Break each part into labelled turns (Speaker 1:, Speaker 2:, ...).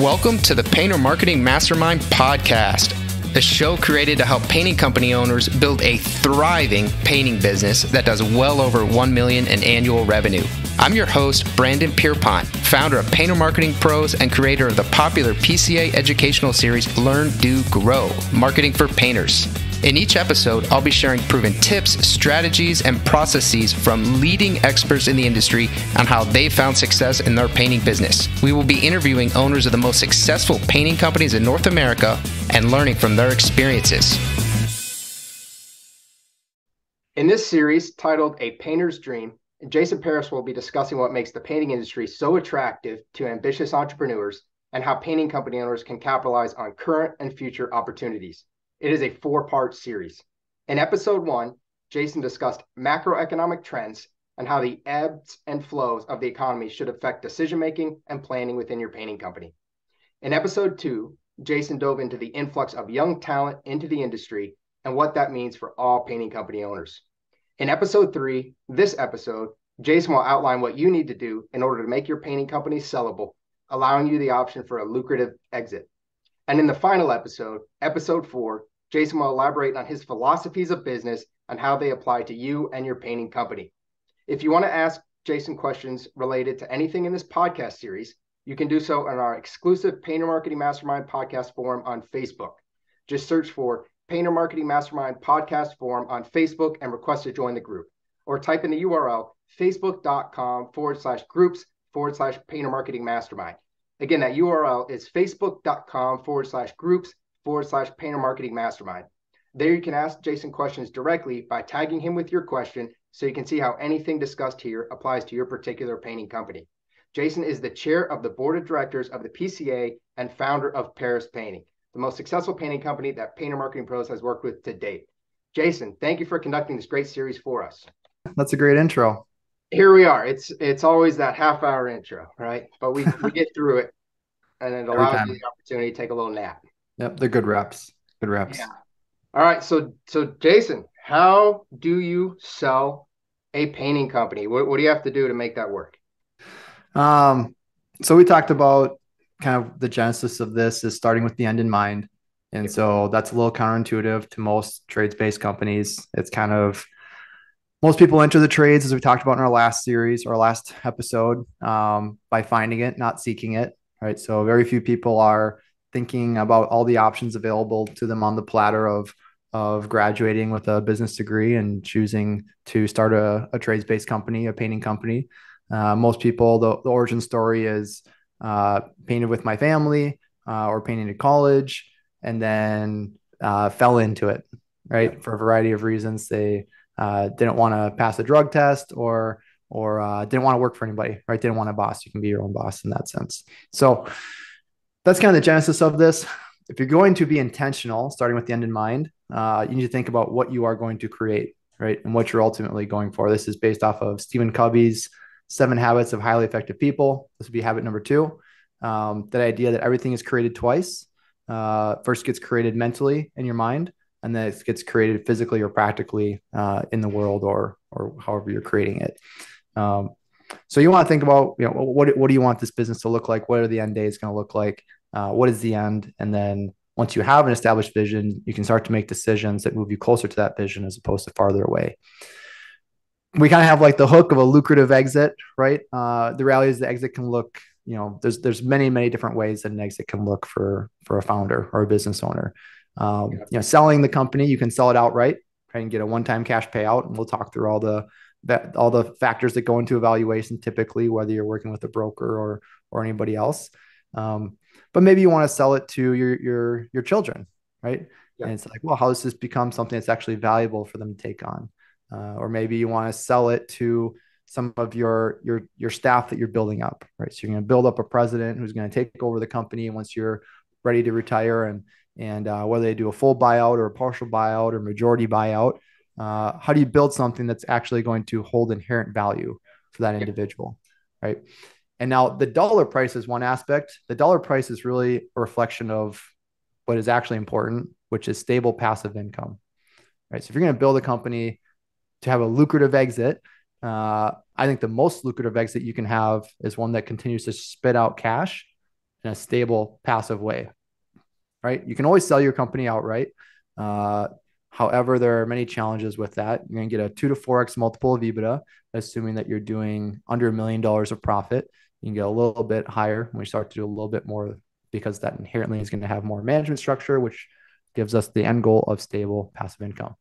Speaker 1: Welcome to the Painter Marketing Mastermind podcast, a show created to help painting company owners build a thriving painting business that does well over $1 million in annual revenue. I'm your host, Brandon Pierpont, founder of Painter Marketing Pros and creator of the popular PCA educational series, Learn, Do, Grow, Marketing for Painters. In each episode, I'll be sharing proven tips, strategies, and processes from leading experts in the industry on how they found success in their painting business. We will be interviewing owners of the most successful painting companies in North America and learning from their experiences.
Speaker 2: In this series, titled A Painter's Dream, Jason Paris will be discussing what makes the painting industry so attractive to ambitious entrepreneurs and how painting company owners can capitalize on current and future opportunities. It is a 4-part series. In episode 1, Jason discussed macroeconomic trends and how the ebbs and flows of the economy should affect decision-making and planning within your painting company. In episode 2, Jason dove into the influx of young talent into the industry and what that means for all painting company owners. In episode 3, this episode, Jason will outline what you need to do in order to make your painting company sellable, allowing you the option for a lucrative exit. And in the final episode, episode 4, Jason will elaborate on his philosophies of business and how they apply to you and your painting company. If you want to ask Jason questions related to anything in this podcast series, you can do so in our exclusive Painter Marketing Mastermind podcast forum on Facebook. Just search for Painter Marketing Mastermind podcast forum on Facebook and request to join the group. Or type in the URL facebook.com/groups/Painter Marketing Mastermind. Again, that URL is facebook.com/groups/Painter Marketing Mastermind. There you can ask Jason questions directly by tagging him with your question so you can see how anything discussed here applies to your particular painting company. Jason is the chair of the board of directors of the PCA and founder of Paris Painting, the most successful painting company that Painter Marketing Pros has worked with to date. Jason, thank you for conducting this great series for us.
Speaker 3: That's a great intro.
Speaker 2: Here we are. It's always that half-hour intro, right? But we get through it, and it allows you the opportunity to take a little nap.
Speaker 3: Yep, they're good reps. Good reps.
Speaker 2: Yeah. All right. So Jason, how do you sell a painting company? What do you have to do to make that work?
Speaker 3: So we talked about kind of the genesis of this is starting with the end in mind. And so that's a little counterintuitive to most trades-based companies. It's kind of most people enter the trades, as we talked about in our last series or last episode, by finding it, not seeking it, right? So very few people are thinking about all the options available to them on the platter of graduating with a business degree and choosing to start a trades-based company, a painting company. Most people, the origin story is painted with my family or painting at college, and then fell into it, right? For a variety of reasons. They didn't want to pass a drug test or didn't want to work for anybody, right? Didn't want a boss. You can be your own boss in that sense. So that's kind of the genesis of this. If you're going to be intentional, starting with the end in mind, you need to think about what you are going to create, right? And what you're ultimately going for. This is based off of Stephen Covey's 7 Habits of Highly Effective People. This would be habit number 2. That idea that everything is created twice. First gets created mentally in your mind, and then it gets created physically or practically in the world or however you're creating it. So you want to think about, what do you want this business to look like? What are the end days going to look like? What is the end? And then once you have an established vision, you can start to make decisions that move you closer to that vision as opposed to farther away. We kind of have like the hook of a lucrative exit, right? The reality is the exit can look, there's many, many different ways that an exit can look for a founder or a business owner. Selling the company, you can sell it outright, right, and get a one-time cash payout. And we'll talk through all the factors that go into evaluation, typically, whether you're working with a broker or anybody else. But maybe you want to sell it to your children, right? Yeah. And it's like, well, how does this become something that's actually valuable for them to take on? Or maybe you want to sell it to some of your staff that you're building up, right? So you're going to build up a president who's going to take over the company once you're ready to retire, and whether they do a full buyout or a partial buyout or majority buyout, how do you build something that's actually going to hold inherent value for that individual, right? And now the dollar price is one aspect. The dollar price is really a reflection of what is actually important, which is stable passive income, right? So if you're going to build a company to have a lucrative exit, I think the most lucrative exit you can have is one that continues to spit out cash in a stable, passive way, right? You can always sell your company outright. However, there are many challenges with that. You're going to get a 2 to 4x multiple of EBITDA, assuming that you're doing under $1 million of profit. You can get a little bit higher when we start to do a little bit more, because that inherently is going to have more management structure, which gives us the end goal of stable passive income.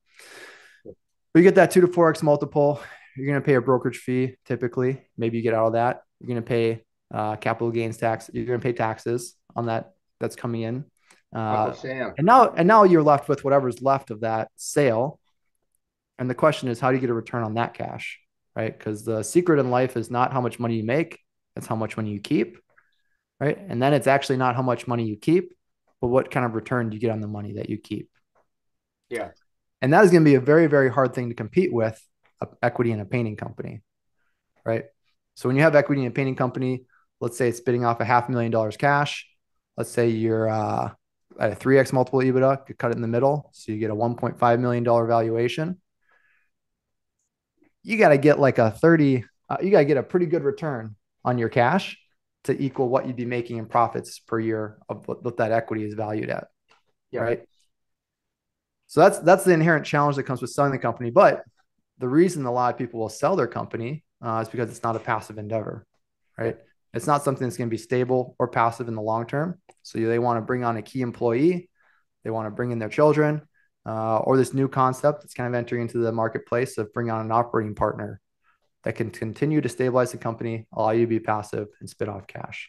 Speaker 3: But you get that 2 to 4x multiple. You're going to pay a brokerage fee typically. Maybe you get out of that. You're going to pay capital gains tax. You're going to pay taxes on that that's coming in.
Speaker 2: Sam.
Speaker 3: And now you're left with whatever's left of that sale. And the question is, how do you get a return on that cash, right? Because the secret in life is not how much money you make, it's how much money you keep, right? And then it's actually not how much money you keep, but what kind of return do you get on the money that you keep?
Speaker 2: Yeah.
Speaker 3: And that is going to be a very, very hard thing to compete with equity in a painting company, right? So when you have equity in a painting company, let's say it's spitting off $500,000 cash. Let's say you're at a 3x multiple EBITDA, you cut it in the middle. So you get a $1.5 million valuation. You got to get like you got to get a pretty good return on your cash to equal what you'd be making in profits per year of what that equity is valued at. Yeah. Right. So that's the inherent challenge that comes with selling the company. But the reason a lot of people will sell their company is because it's not a passive endeavor, right? Yeah. It's not something that's going to be stable or passive in the long term. So they want to bring on a key employee. They want to bring in their children, or this new concept that's kind of entering into the marketplace of bring on an operating partner that can continue to stabilize the company, allow you to be passive and spit off cash.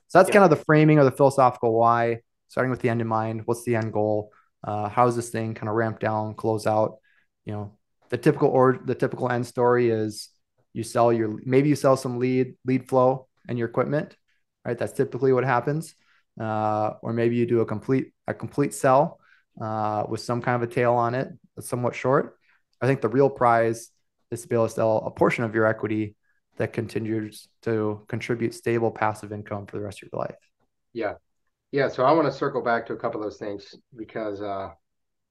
Speaker 3: So that's kind of the framing or the philosophical why, starting with the end in mind. What's the end goal? How is this thing kind of ramp down, close out? The typical end story is maybe you sell some lead flow and your equipment, right? That's typically what happens. Or maybe you do a complete sell with some kind of a tail on it that's somewhat short. I think the real prize is to be able to sell a portion of your equity that continues to contribute stable passive income for the rest of your life.
Speaker 2: Yeah. Yeah. So I want to circle back to a couple of those things because,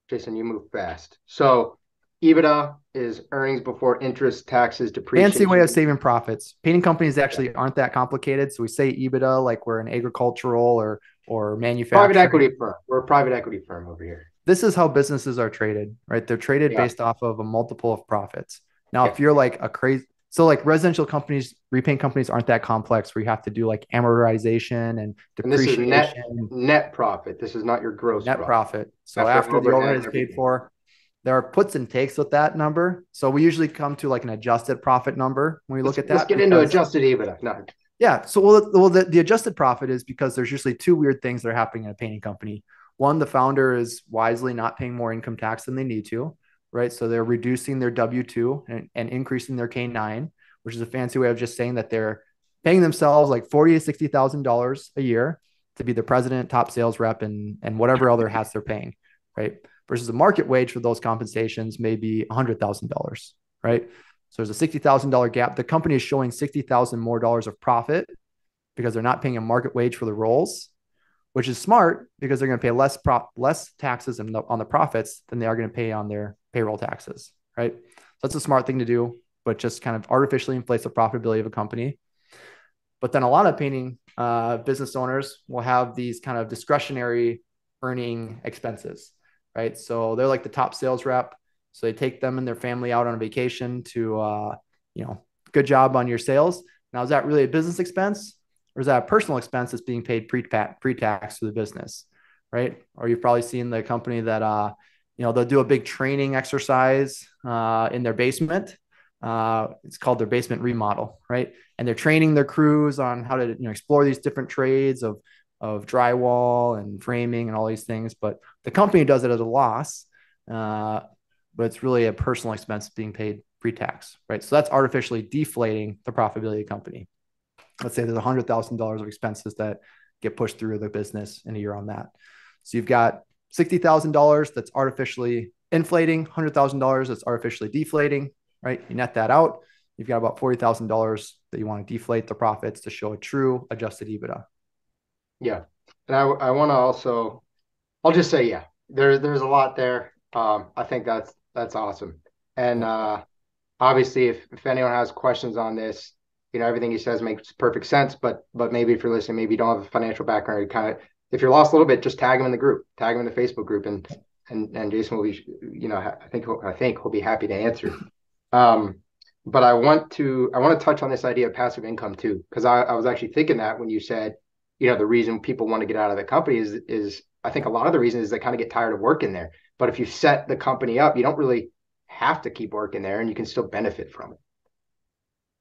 Speaker 2: Jason, you move fast. So EBITDA is earnings before interest, taxes, depreciation.
Speaker 3: Fancy way of saving profits. Painting companies actually aren't that complicated. So we say EBITDA like we're an agricultural or manufacturing.
Speaker 2: Private equity firm. We're a private equity firm over here.
Speaker 3: This is how businesses are traded, right? They're traded based off of a multiple of profits. Now, if you're like residential companies, repaint companies aren't that complex where you have to do like amortization and depreciation.
Speaker 2: And this is net profit. This is not your gross
Speaker 3: net profit. So after the overhead is paid for, there are puts and takes with that number. So we usually come to like an adjusted profit number when we look at that.
Speaker 2: Let's get into adjusted EBITDA. No.
Speaker 3: Yeah. So the adjusted profit is because there's usually two weird things that are happening in a painting company. One, the founder is wisely not paying more income tax than they need to, right? So they're reducing their W-2 and increasing their K-9, which is a fancy way of just saying that they're paying themselves like $40,000 to $60,000 a year to be the president, top sales rep, and whatever other hats they're paying, right? Versus the market wage for those compensations may be $100,000, right? So there's a $60,000 gap. The company is showing $60,000 more of profit because they're not paying a market wage for the roles, which is smart because they're going to pay less taxes on the profits than they are going to pay on their payroll taxes, right? So that's a smart thing to do, but just kind of artificially inflates the profitability of a company. But then a lot of painting business owners will have these kind of discretionary earning expenses, right? So they're like the top sales rep. So they take them and their family out on a vacation to, good job on your sales. Now, is that really a business expense or is that a personal expense that's being paid pre-tax to the business, right? Or you've probably seen the company that, they'll do a big training exercise in their basement. It's called their basement remodel, right? And they're training their crews on how to, explore these different trades of drywall and framing and all these things. But the company does it at a loss, but it's really a personal expense being paid pre-tax, right? So that's artificially deflating the profitability of the company. Let's say there's $100,000 of expenses that get pushed through the business in a year on that. So you've got $60,000 that's artificially inflating, $100,000 that's artificially deflating, right? You net that out. You've got about $40,000 that you want to deflate the profits to show a true adjusted EBITDA.
Speaker 2: Yeah. And I want to also, I'll just say, yeah, there's a lot there. I think that's awesome. And obviously if anyone has questions on this, everything he says makes perfect sense, but maybe if you're listening, maybe you don't have a financial background, you kind of, if you're lost a little bit, just tag him in the group, tag him in the Facebook group, and Jason will be, I think he'll be happy to answer. But I want to touch on this idea of passive income too, because I was actually thinking that when you said, the reason people want to get out of the company is I think a lot of the reason is they kind of get tired of working there. But if you set the company up, you don't really have to keep working there, and you can still benefit from it.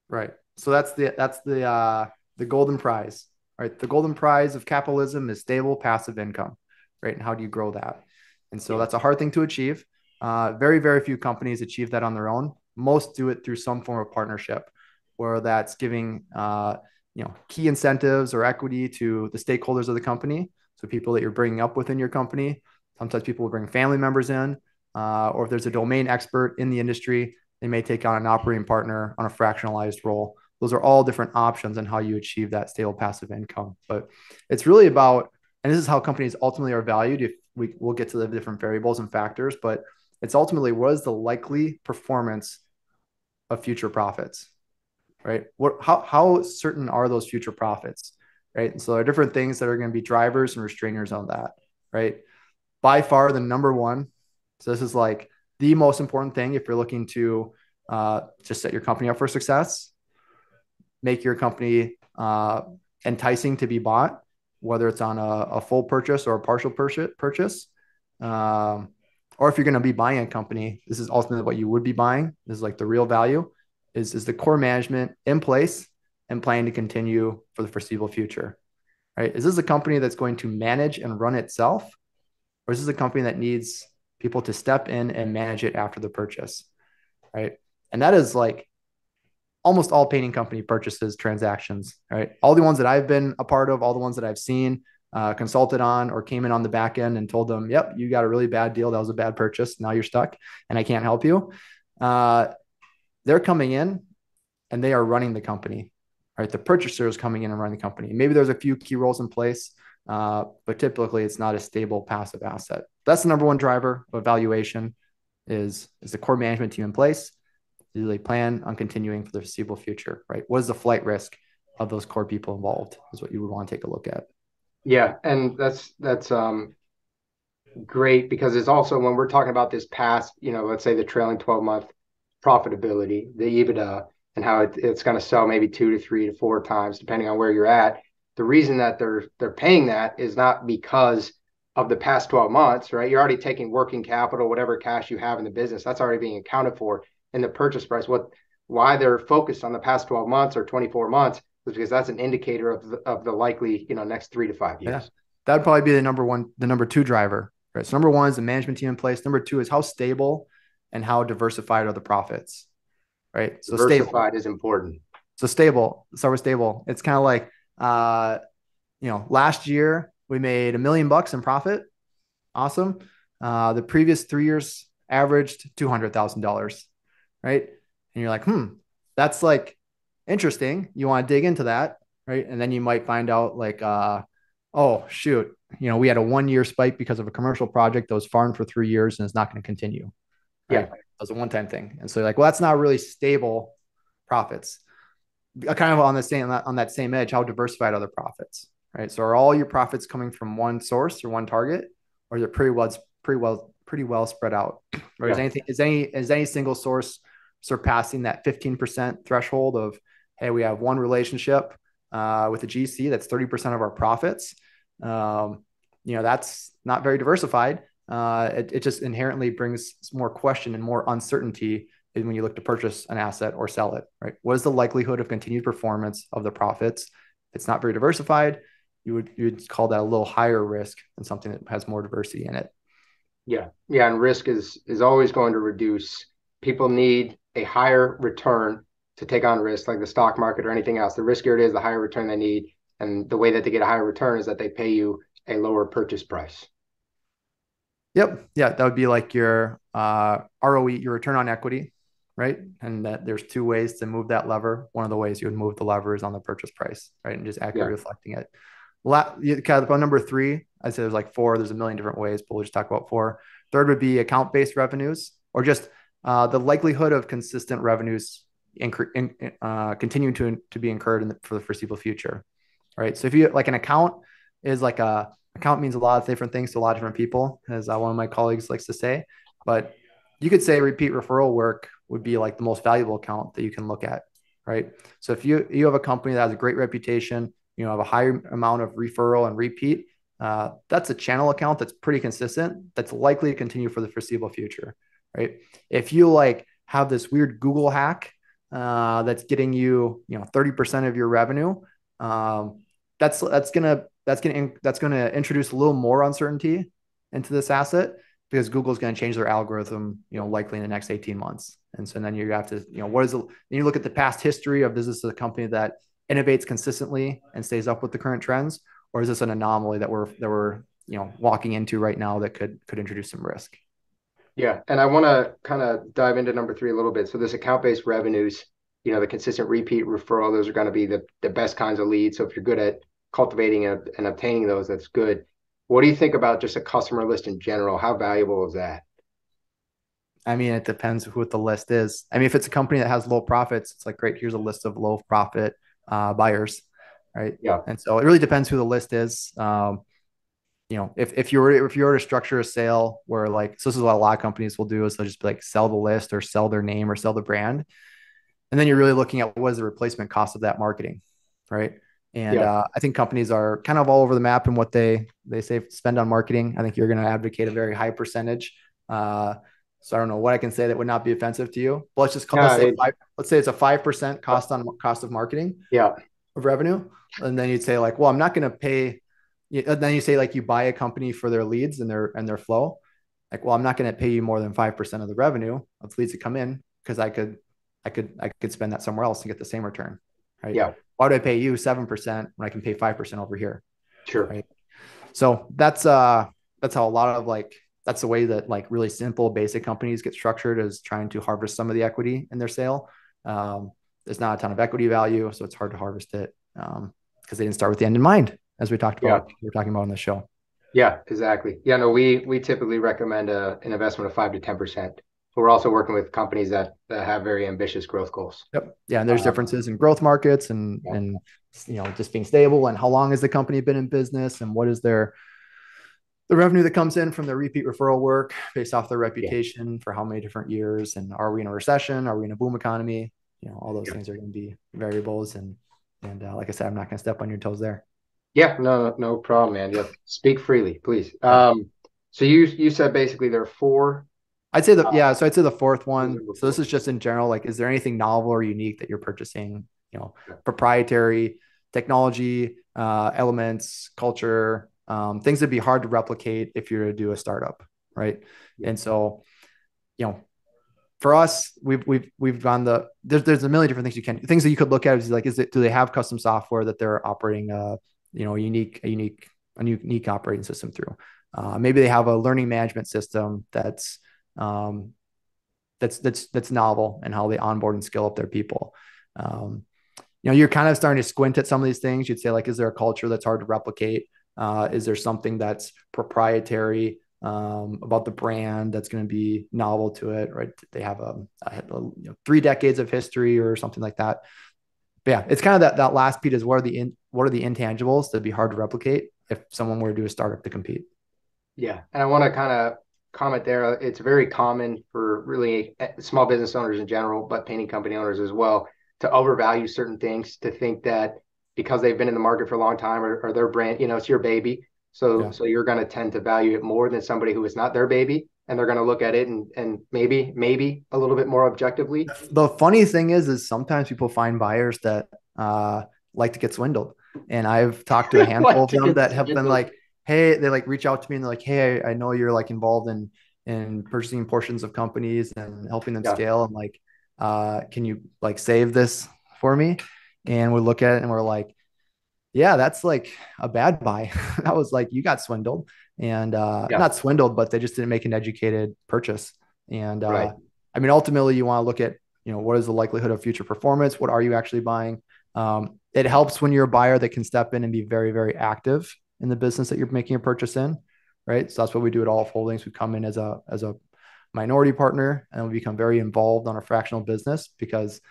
Speaker 3: Right. So that's the golden prize, right? The golden prize of capitalism is stable passive income, right? And how do you grow that? And so that's a hard thing to achieve. Very, very few companies achieve that on their own. Most do it through some form of partnership, where that's giving key incentives or equity to the stakeholders of the company. So people that you're bringing up within your company. Sometimes people will bring family members in, or if there's a domain expert in the industry, they may take on an operating partner on a fractionalized role. Those are all different options on how you achieve that stable passive income. But it's really about, and this is how companies ultimately are valued. If we'll get to the different variables and factors, but it's ultimately what is the likely performance of future profits, right? How certain are those future profits, right? And so there are different things that are going to be drivers and restrainers on that, right? By far the number one. So this is like the most important thing if you're looking to just set your company up for success, make your company enticing to be bought, whether it's on a full purchase or a partial purchase. Or if you're going to be buying a company, this is ultimately what you would be buying. This is like the real value is the core management in place and planning to continue for the foreseeable future, right? Is this a company that's going to manage and run itself? Or is this a company that needs people to step in and manage it after the purchase, right? And that is like almost all painting company purchases transactions, right? All the ones that I've been a part of, all the ones that I've seen, consulted on, or came in on the back end and told them, yep, you got a really bad deal. That was a bad purchase. Now you're stuck and I can't help you. They're coming in and they are running the company, right? The purchaser is coming in and running the company. Maybe there's a few key roles in place, but typically it's not a stable passive asset. That's the number one driver of valuation is the core management team in place. Do they plan on continuing for the foreseeable future, right? What is the flight risk of those core people involved is what you would want to take a look at.
Speaker 2: Yeah. And that's great, because it's also, when we're talking about this past, let's say the trailing 12-month profitability, the EBITDA, and how it's going to sell maybe 2 to 3 to 4 times, depending on where you're at. The reason that they're paying that is not because of the past 12 months, right? You're already taking working capital, whatever cash you have in the business, that's already being accounted for in the purchase price. Why they're focused on the past 12 months or 24 months is because that's an indicator of the likely, next 3 to 5 years.
Speaker 3: Yeah. That'd probably be the number two driver, right? So number one is the management team in place. Number two is how stable and how diversified are the profits, right? So
Speaker 2: diversified is important.
Speaker 3: So stable. So we're stable. It's kind of like, last year we made $1 million in profit. Awesome. The previous 3 years averaged $200,000, right? And you're like, that's like interesting. You want to dig into that, right? And then you might find out like, oh shoot, we had a 1-year spike because of a commercial project that was farmed for 3 years and it's not going to continue. Right? Yeah. That was a one-time thing. And so you're like, well, that's not really stable profits. Kind of on that same edge, how diversified are the profits, right? So are all your profits coming from one source or one target, or is it pretty well spread out? Or yeah. is any single source surpassing that 15% threshold of, hey, we have one relationship with a GC that's 30% of our profits? That's not very diversified. It just inherently brings more question and more uncertainty when you look to purchase an asset or sell it, right? What is the likelihood of continued performance of the profits? It's not very diversified. You would call that a little higher risk than something that has more diversity in it.
Speaker 2: Yeah. Yeah. And risk is always going to reduce. People need a higher return to take on risk, like the stock market or anything else. The riskier it is, the higher return they need. And the way that they get a higher return is that they pay you a lower purchase price.
Speaker 3: Yep. Yeah. That would be like your ROE, your return on equity, right? And that there's 2 ways to move that lever. One of the ways you would move the lever is on the purchase price, right? And just accurately reflecting it. Kind of number 3, I'd say there's like 4. There's a million different ways, but we'll just talk about 4. Third would be account-based revenues, or just the likelihood of consistent revenues continuing to be incurred for the foreseeable future, right? So if you like an account is like a account means a lot of different things to a lot of different people, as one of my colleagues likes to say. But you could say repeat referral work would be like the most valuable account that you can look at, right? So if you have a company that has a great reputation, have a high amount of referral and repeat, that's a channel account that's pretty consistent, that's likely to continue for the foreseeable future, right? If you like have this weird Google hack that's getting you, 30% of your revenue, that's gonna introduce a little more uncertainty into this asset, because Google's going to change their algorithm, likely in the next 18 months. And so then you have to, you look at the past history of, is this a company that innovates consistently and stays up with the current trends, or is this an anomaly that we're walking into right now that could introduce some risk?
Speaker 2: Yeah, and I want to kind of dive into number 3 a little bit. So this account-based revenues, the consistent repeat referral, those are going to be the best kinds of leads. So if you're good at cultivating and obtaining those, that's good. What do you think about just a customer list in general? How valuable is that?
Speaker 3: I mean, it depends who the list is. I mean, if it's a company that has low profits, it's like, great, here's a list of low profit buyers, right?
Speaker 2: Yeah.
Speaker 3: And so it really depends who the list is. If you were to structure a sale where, like, so this is what a lot of companies will do, is they'll just be like, sell the list or sell their name or sell the brand. And then you're really looking at what is the replacement cost of that marketing, right? And I think companies are kind of all over the map in what they say spend on marketing. I think you're going to advocate a very high percentage. So I don't know what I can say that would not be offensive to you. But let's say it's a 5% cost of marketing of revenue. And then you'd say, like, well, I'm not going to pay. And then you say, like, you buy a company for their leads and their flow. Like, well, I'm not going to pay you more than 5% of the revenue of leads that come in, because I could spend that somewhere else and get the same return, right?
Speaker 2: Yeah.
Speaker 3: Why would I pay you 7% when I can pay 5% over here?
Speaker 2: Sure.
Speaker 3: Right. So that's how a lot of, like, that's the way that, like, really simple basic companies get structured, is trying to harvest some of the equity in their sale. There's not a ton of equity value, so it's hard to harvest it because they didn't start with the end in mind, as we talked about. We're talking about on the show.
Speaker 2: Yeah, exactly. Yeah, no, we typically recommend an investment of 5 to 10%. But we're also working with companies that have very ambitious growth goals.
Speaker 3: Yep. Yeah, and there's differences in growth markets and just being stable, and how long has the company been in business, and what is the revenue that comes in from the repeat referral work based off their reputation for how many different years, and are we in a recession? Are we in a boom economy? All those things are going to be variables, and like I said, I'm not going to step on your toes there.
Speaker 2: Yeah, no problem, man. Yeah, speak freely, please. So you said basically there are 4.
Speaker 3: I'd say so I'd say the fourth one. So this is just in general, like, is there anything novel or unique that you're purchasing? Proprietary technology, elements, culture, things that'd be hard to replicate if you're to do a startup, right? Yeah. And so, for us, we've gone there's a million different things that you could look at, is like, do they have custom software that they're operating a unique operating system through? Maybe they have a learning management system that's novel in how they onboard and scale up their people. You're kind of starting to squint at some of these things. You'd say, like, is there a culture that's hard to replicate? Is there something that's proprietary about the brand that's going to be novel to it, right? They have 3 decades of history or something like that. But yeah, it's kind of that last piece is, what are the intangibles that'd be hard to replicate if someone were to do a startup to compete?
Speaker 2: Yeah, and I want to kind of comment there. It's very common for really small business owners in general, but painting company owners as well, to overvalue certain things, to think that because they've been in the market for a long time, or their brand, it's your baby. So you're going to tend to value it more than somebody who is not their baby. And they're going to look at it and maybe a little bit more objectively.
Speaker 3: The funny thing is sometimes people find buyers that like to get swindled. And I've talked to a handful of them that have been like, hey, they like reach out to me and they're like, hey, I know you're like involved in purchasing portions of companies and helping them scale. And like, can you like save this for me? And we look at it and we're like, yeah, that's like a bad buy. That was like, you got swindled, and not swindled, but they just didn't make an educated purchase. And I mean, ultimately you want to look at, what is the likelihood of future performance? What are you actually buying? It helps when you're a buyer that can step in and be very, very active in the business that you're making a purchase in. Right. So that's what we do at All Holdings. We come in as a minority partner, and we become very involved on a fractional business, because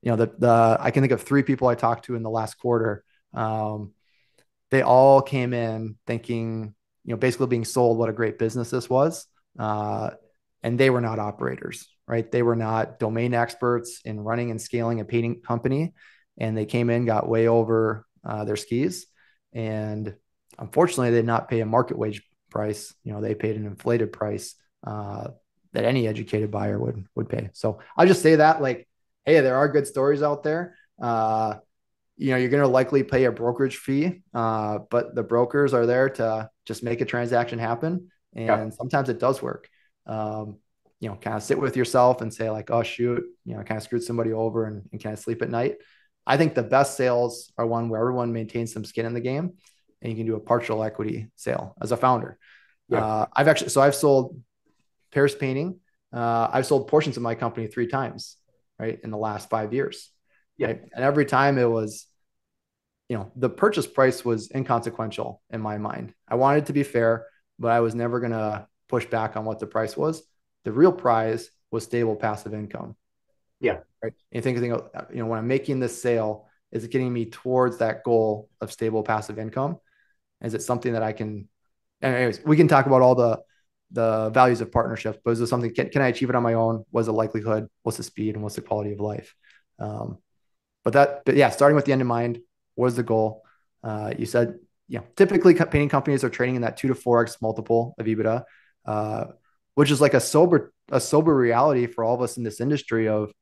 Speaker 3: the I can think of 3 people I talked to in the last quarter. They all came in thinking, basically being sold what a great business this was. And they were not operators, right? They were not domain experts in running and scaling a painting company. And they came in, got way over their skis. And unfortunately, they did not pay a market wage price. They paid an inflated price that any educated buyer would pay. So I'll just say that, like, hey, there are good stories out there. You're going to likely pay a brokerage fee, but the brokers are there to just make a transaction happen. And sometimes it does work. Kind of sit with yourself and say like, oh, shoot, I kind of screwed somebody over and kind of sleep at night. I think the best sales are one where everyone maintains some skin in the game and you can do a partial equity sale as a founder. I've sold Paris Painting. I've sold portions of my company 3 times, right, in the last 5 years. Right? And every time it was, the purchase price was inconsequential in my mind. I wanted it to be fair, but I was never going to push back on what the price was. The real prize was stable passive income.
Speaker 2: Yeah.
Speaker 3: Right. And you think, when I'm making this sale, is it getting me towards that goal of stable passive income? Is it something that I can, anyways, we can talk about all the values of partnerships, but is it something, can I achieve it on my own? What's the likelihood? What's the speed? And what's the quality of life? But yeah, starting with the end in mind, what is the goal? You said, typically painting companies are trading in that 2 to 4x multiple of EBITDA, which is like a sober reality for all of us in this industry of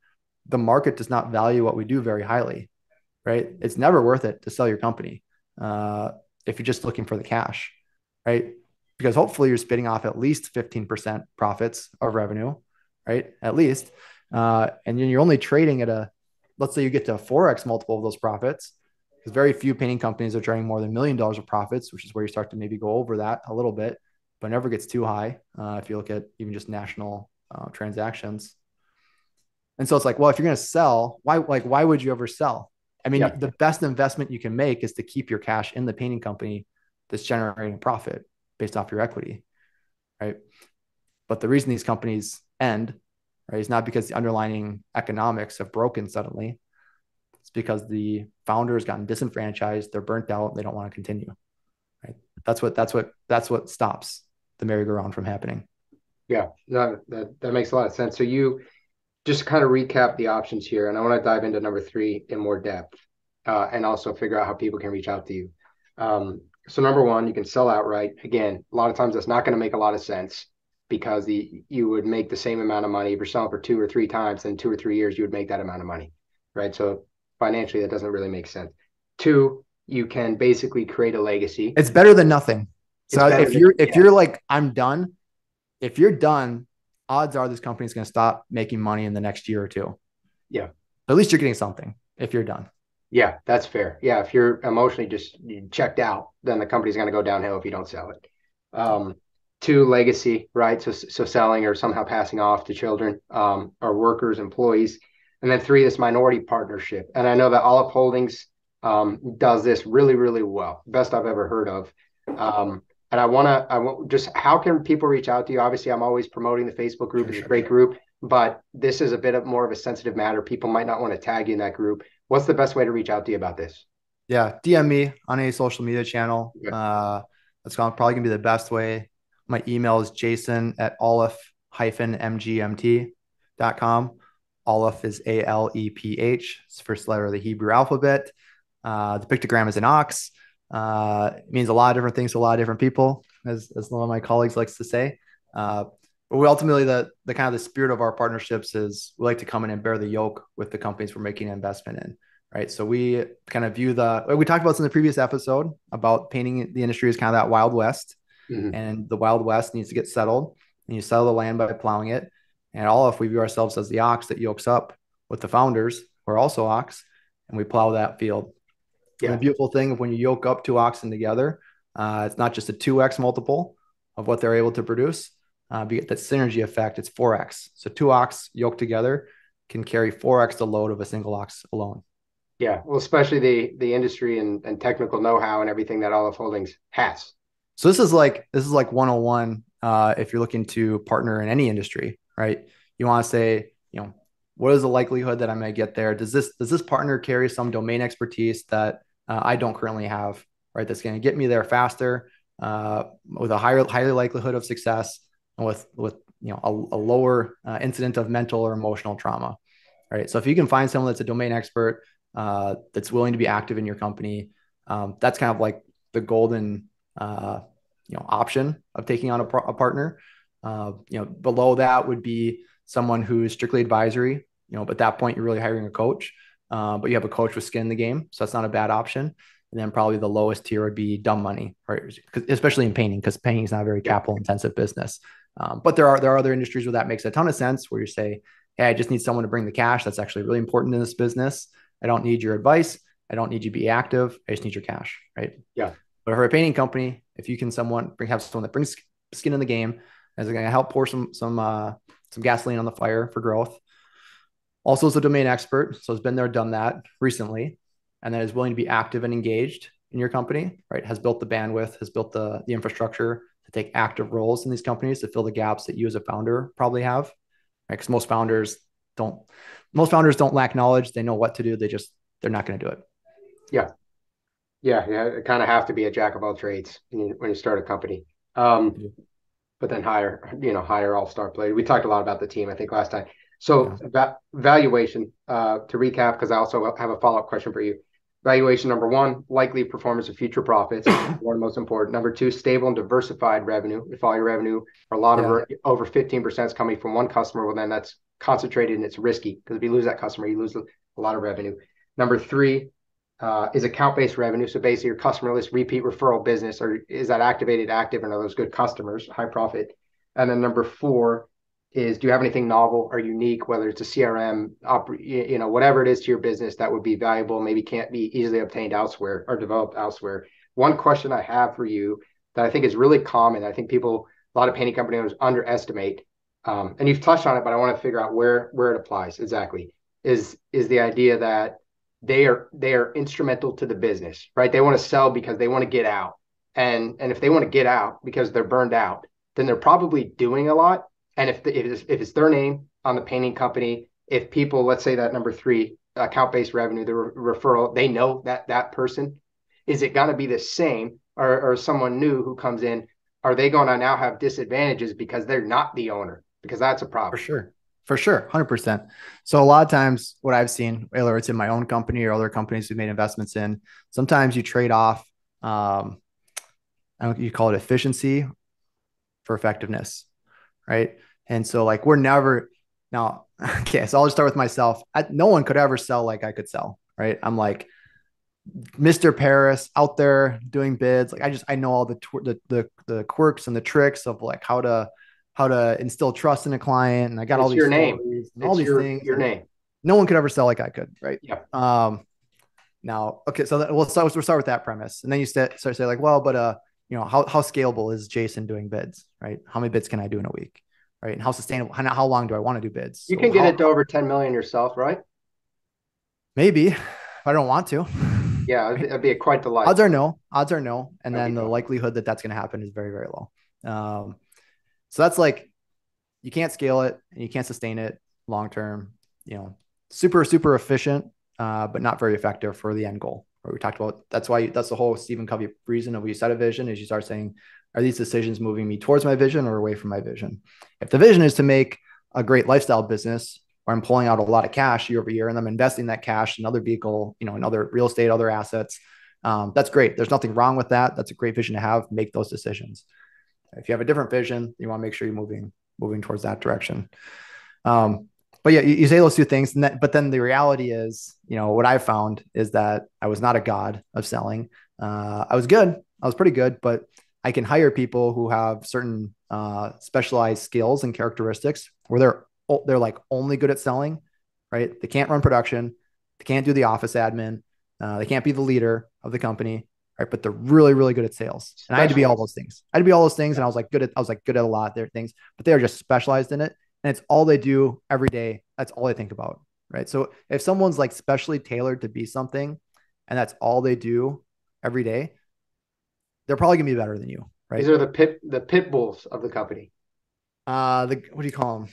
Speaker 3: the market does not value what we do very highly, right? It's never worth it to sell your company if you're just looking for the cash, right? Because hopefully you're spitting off at least 15% profits of revenue, right? At least. And then you're only trading at let's say you get to a 4x multiple of those profits, because very few painting companies are trading more than $1 million of profits, which is where you start to maybe go over that a little bit, but never gets too high if you look at even just national transactions. And so it's like, well, if you're going to sell, why would you ever sell? I mean, the best investment you can make is to keep your cash in the painting company that's generating profit based off your equity, right? But the reason these companies end, right, is not because the underlying economics have broken suddenly. It's because the founder has gotten disenfranchised, they're burnt out, they don't want to continue. Right? That's what stops the merry-go-round from happening.
Speaker 2: Yeah, that makes a lot of sense. So you just kind of recap the options here, and I want to dive into number 3 in more depth, and also figure out how people can reach out to you. So number 1, you can sell outright. Again, a lot of times that's not going to make a lot of sense because you would make the same amount of money if you're selling for 2 or 3 times. In 2 or 3 years, you would make that amount of money, right? So financially, that doesn't really make sense. 2, you can basically create a legacy.
Speaker 3: It's better than nothing. So if you're like, I'm done, if you're done, odds are this company is going to stop making money in the next year or 2.
Speaker 2: Yeah.
Speaker 3: But at least you're getting something if you're done.
Speaker 2: Yeah, that's fair. Yeah, if you're emotionally just checked out, then the company's going to go downhill if you don't sell it. 2, legacy, right? So selling or somehow passing off to children, or workers, employees. And then 3, this minority partnership. And I know that Olive Holdings does this really, really well. Best I've ever heard of. And I want just, how can people reach out to you? Obviously, I'm always promoting the Facebook group. It's a great group, but this is a bit more of a sensitive matter. People might not want to tag you in that group. What's the best way to reach out to you about this?
Speaker 3: Yeah, DM me on any social media channel. That's probably going to be the best way. My email is jason@aleph-mgmt.com. Aleph is ALEPH. It's the first letter of the Hebrew alphabet. The pictogram is an ox. It means a lot of different things to a lot of different people, as one of my colleagues likes to say. But we ultimately, the kind of the spirit of our partnerships is we like to come in and bear the yoke with the companies we're making an investment in, right? So we kind of view we talked about this in the previous episode about painting the industry as kind of that Wild West. Mm-hmm. And the Wild West needs to get settled, and you settle the land by plowing it. And if we view ourselves as the ox that yokes up with the founders, who are also ox, and we plow that field. Yeah. And the beautiful thing of when you yoke up 2 oxen together, it's not just a 2x multiple of what they're able to produce. But you get that synergy effect, it's 4x. So 2 ox yoked together can carry 4x the load of a single ox alone.
Speaker 2: Yeah, well, especially the industry and technical know-how and everything that Olive Holdings has.
Speaker 3: So this is like 101 if you're looking to partner in any industry, right? You want to say, What is the likelihood that I'm going to get there? Does this partner carry some domain expertise that I don't currently have, right? That's going to get me there faster, with a higher likelihood of success, and with a lower incident of mental or emotional trauma, right? So if you can find someone that's a domain expert, that's willing to be active in your company, that's kind of like the golden option of taking on a partner. Below that would be someone who's strictly advisory. But at that point, you're really hiring a coach, but you have a coach with skin in the game, so that's not a bad option. And then probably the lowest tier would be dumb money, right? Especially in painting, because painting is not a very capital intensive business. But there are other industries where that makes a ton of sense, where you say, hey, I just need someone to bring the cash. That's actually really important in this business. I don't need your advice. I don't need you to be active. I just need your cash, right?
Speaker 2: Yeah.
Speaker 3: But for a painting company, if you can have someone that brings skin in the game, is going to help pour some gasoline on the fire for growth. Also, is a domain expert, so has been there, done that recently, and then is willing to be active and engaged in your company, right? Has built the bandwidth, has built the infrastructure to take active roles in these companies to fill the gaps that you as a founder probably have, right? Because most founders don't lack knowledge. They know what to do. They're not going to do it.
Speaker 2: Yeah. It kind of have to be a jack of all trades when you start a company. But then hire all-star players. We talked a lot about the team, I think, last time. So valuation, to recap, because I also have a follow-up question for you. Valuation, number one, likely performance of future profits, one of the most important. Number two, stable and diversified revenue. If all your revenue, or a lot of over 15% is coming from one customer, well, then that's concentrated and it's risky, because if you lose that customer, you lose a lot of revenue. Number three, is account-based revenue. So basically your customer list, repeat referral business, or is that activated, active, and are those good customers, high profit? And then number four is, do you have anything novel or unique, whether it's a CRM, whatever it is to your business that would be valuable, maybe can't be easily obtained elsewhere or developed elsewhere. One question I have for you that I think is really common, I think a lot of painting company owners underestimate, and you've touched on it, but I want to figure out where it applies exactly, is the idea that they are instrumental to the business, right? They want to sell because they want to get out. And if they want to get out because they're burned out, then they're probably doing a lot. And if it's their name on the painting company, if people, let's say that number three, account-based revenue, the referral, they know that person, is it going to be the same, or someone new who comes in, are they going to now have disadvantages because they're not the owner? Because that's a problem.
Speaker 3: For sure. 100%. So a lot of times what I've seen, whether it's in my own company or other companies we've made investments in, sometimes you trade off, you call it efficiency for effectiveness, right? And so like we're never now, okay, so I'll just start with myself. No one could ever sell like I could sell, right? I'm like Mr. Paris out there doing bids. Like I know all the quirks and the tricks of like how to instill trust in a client. And I got all these stories and all these things.
Speaker 2: Your name.
Speaker 3: No one could ever sell like I could, right?
Speaker 2: Yeah.
Speaker 3: Now, okay, so we'll start with that premise. And then you start to say like, well, but how scalable is Jason doing bids, right? How many bids can I do in a week, right? And how sustainable, how long do I want to do bids?
Speaker 2: You can get it to over 10 million yourself, right?
Speaker 3: Maybe, if I don't want to.
Speaker 2: Yeah, it'd be quite the life.
Speaker 3: Odds are no. And then the likelihood that that's going to happen is very, very low. So that's like, you can't scale it and you can't sustain it long-term, super, super efficient, but not very effective for the end goal. Where we talked about, that's the whole Stephen Covey reason of, you set a vision, is you start saying, are these decisions moving me towards my vision or away from my vision? If the vision is to make a great lifestyle business, where I'm pulling out a lot of cash year over year and I'm investing that cash in other vehicle, in other real estate, other assets, that's great. There's nothing wrong with that. That's a great vision to have. Make those decisions. If you have a different vision, you want to make sure you're moving towards that direction. But yeah, you say those two things, but then the reality is, what I found is that I was not a god of selling. I was good. I was pretty good, but I can hire people who have certain specialized skills and characteristics where they're like only good at selling, right? They can't run production. They can't do the office admin. They can't be the leader of the company, right? But they're really, really good at sales. And I had to be all those things. And I was good at a lot of their things, but they are just specialized in it. And it's all they do every day. That's all they think about, right? So if someone's like specially tailored to be something and that's all they do every day, they're probably gonna be better than you, right?
Speaker 2: These are the pit bulls of the company.
Speaker 3: What do you call them?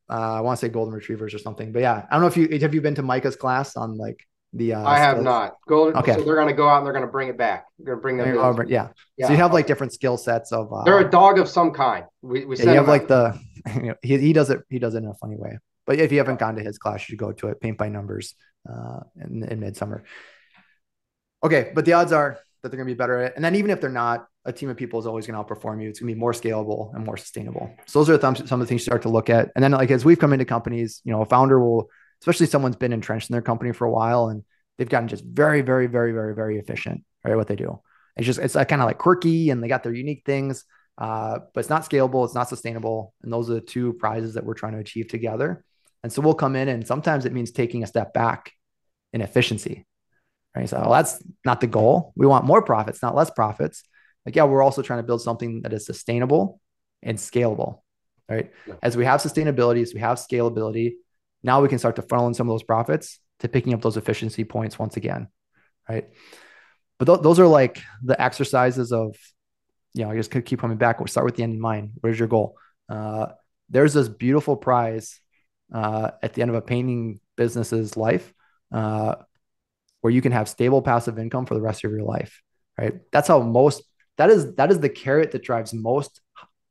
Speaker 3: I want to say golden retrievers or something, but yeah, I don't know if have you been to Micah's class on like the
Speaker 2: I have
Speaker 3: skills?
Speaker 2: not. Golden.
Speaker 3: Okay.
Speaker 2: So they're going to go out and they're going to bring it back. They're going to bring their business.
Speaker 3: Yeah. So you
Speaker 2: Yeah.
Speaker 3: have like different skill sets of
Speaker 2: They're a dog of some kind. We
Speaker 3: yeah,
Speaker 2: send
Speaker 3: you
Speaker 2: them
Speaker 3: have like
Speaker 2: out.
Speaker 3: he does it in a funny way. But if you haven't gone to his class, you should go to it, Paint by Numbers, in midsummer. Okay, but the odds are that they're going to be better at it. And then even if they're not, a team of people is always going to outperform you. It's going to be more scalable and more sustainable. So those are some of the things you start to look at. And then like as we've come into companies, a founder will, especially someone's been entrenched in their company for a while and they've gotten just very, very, very, very, very efficient, right? What they do. It's like kind of like quirky and they got their unique things, but it's not scalable. It's not sustainable. And those are the two prizes that we're trying to achieve together. And so we'll come in and sometimes it means taking a step back in efficiency. Right. So that's not the goal. We want more profits, not less profits. Like, yeah, we're also trying to build something that is sustainable and scalable. Right. Yeah. As we have sustainability, as we have scalability, now we can start to funnel in some of those profits to picking up those efficiency points once again. Right. But those are like the exercises of, I just could keep coming back. We'll start with the end in mind. Where's your goal? There's this beautiful prize at the end of a painting business's life, where you can have stable passive income for the rest of your life, right? That's how that is the carrot that drives most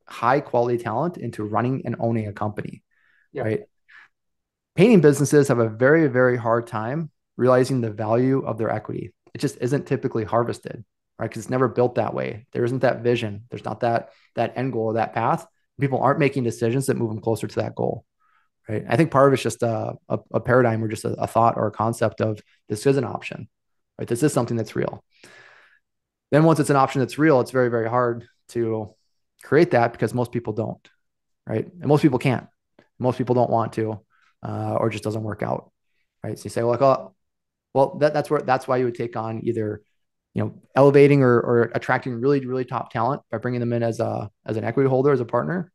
Speaker 3: high quality talent into running and owning a company, right? Painting businesses have a very, very hard time realizing the value of their equity. It just isn't typically harvested, right? Because it's never built that way. There isn't that vision. There's not that end goal or that path. People aren't making decisions that move them closer to that goal. Right. I think part of it's just a paradigm or just a thought or a concept of this is an option, right? This is something that's real. Then once it's an option that's real, it's very, very hard to create that because most people don't, right? And most people can't. Most people don't want to, or just doesn't work out, right? So you say, that's why you would take on either, elevating or attracting really, really top talent by bringing them in as an equity holder, as a partner,